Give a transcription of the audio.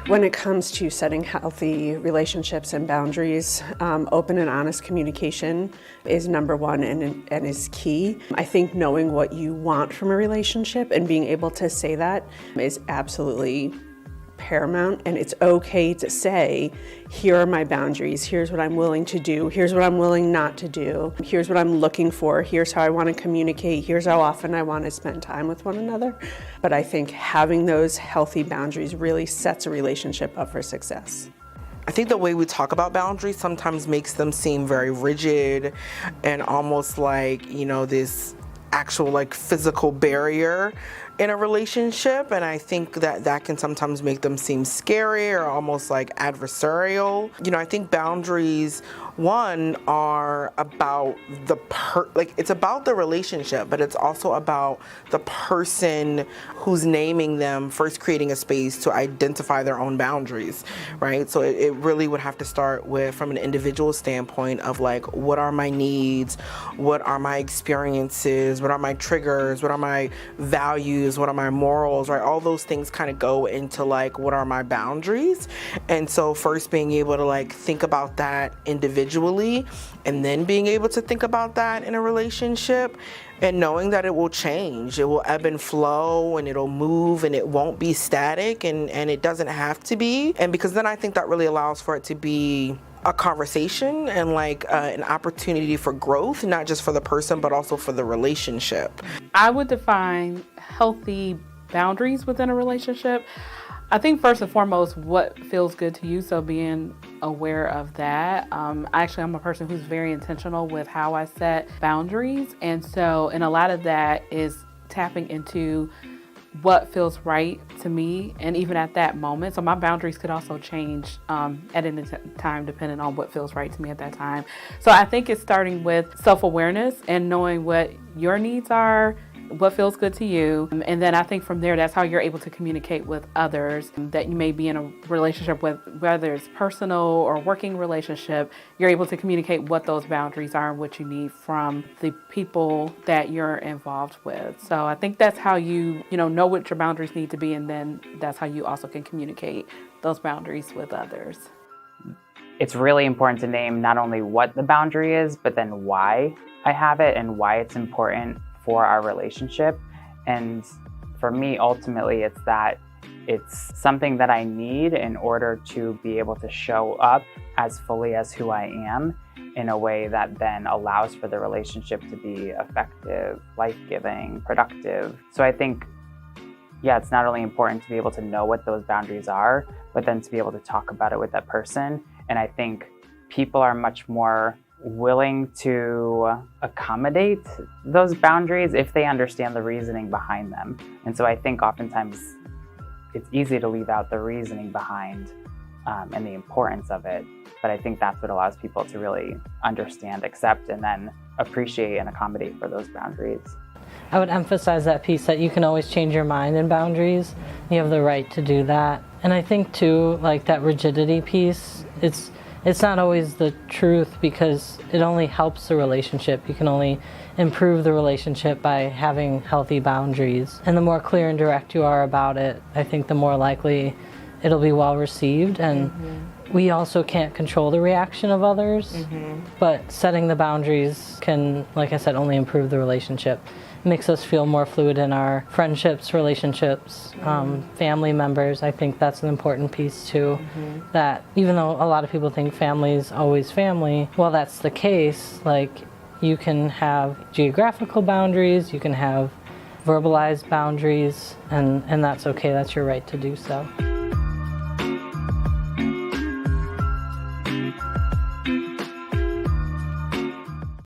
When it comes to setting healthy relationships and boundaries, open and honest communication is number one and is key. I think knowing what you want from a relationship and being able to say that is absolutely paramount, and it's okay to say, here are my boundaries, here's what I'm willing to do, here's what I'm willing not to do, here's what I'm looking for, here's how I want to communicate, here's how often I want to spend time with one another. But I think having those healthy boundaries really sets a relationship up for success. I think the way we talk about boundaries sometimes makes them seem very rigid and almost like, this actual physical barrier in a relationship, and I think that can sometimes make them seem scary or almost like adversarial. I think boundaries, one, are about it's about the relationship, but it's also about the person who's naming them first creating a space to identify their own boundaries, right? So it really would have to start with, from an individual standpoint of what are my needs, what are my experiences, what are my triggers, what are my values, what are my morals, right? All those things kind of go into what are my boundaries. And so first being able to think about that individually, and then being able to think about that in a relationship, and knowing that it will change, it will ebb and flow, and it'll move, and it won't be static, and it doesn't have to be. And because then I think that really allows for it to be a conversation and an opportunity for growth, not just for the person, but also for the relationship. I would define healthy boundaries within a relationship. I think first and foremost, what feels good to you, so being aware of that. I'm a person who's very intentional with how I set boundaries, and a lot of that is tapping into what feels right to me, and even at that moment. So my boundaries could also change at any time depending on what feels right to me at that time. So I think it's starting with self-awareness and knowing what your needs are, what feels good to you. And then I think from there, that's how you're able to communicate with others that you may be in a relationship with, whether it's personal or working relationship. You're able to communicate what those boundaries are and what you need from the people that you're involved with. So I think that's how you know what your boundaries need to be, and then that's how you also can communicate those boundaries with others. It's really important to name not only what the boundary is, but then why I have it and why it's important for our relationship. And for me, ultimately, it's something that I need in order to be able to show up as fully as who I am in a way that then allows for the relationship to be effective, life-giving, productive. So I think, it's not only important to be able to know what those boundaries are, but then to be able to talk about it with that person. And I think people are much more willing to accommodate those boundaries if they understand the reasoning behind them. And so I think oftentimes it's easy to leave out the reasoning behind and the importance of it. But I think that's what allows people to really understand, accept, and then appreciate and accommodate for those boundaries. I would emphasize that piece that you can always change your mind in boundaries. You have the right to do that. And I think too, that rigidity piece, it's not always the truth, because it only helps the relationship. You can only improve the relationship by having healthy boundaries. And the more clear and direct you are about it, I think the more likely it'll be well received. And we also can't control the reaction of others, but setting the boundaries can, like I said, only improve the relationship. It makes us feel more fluid in our friendships, relationships, family members. I think that's an important piece too, that even though a lot of people think family is always family, well, that's the case. You can have geographical boundaries, you can have verbalized boundaries, and that's okay. That's your right to do so.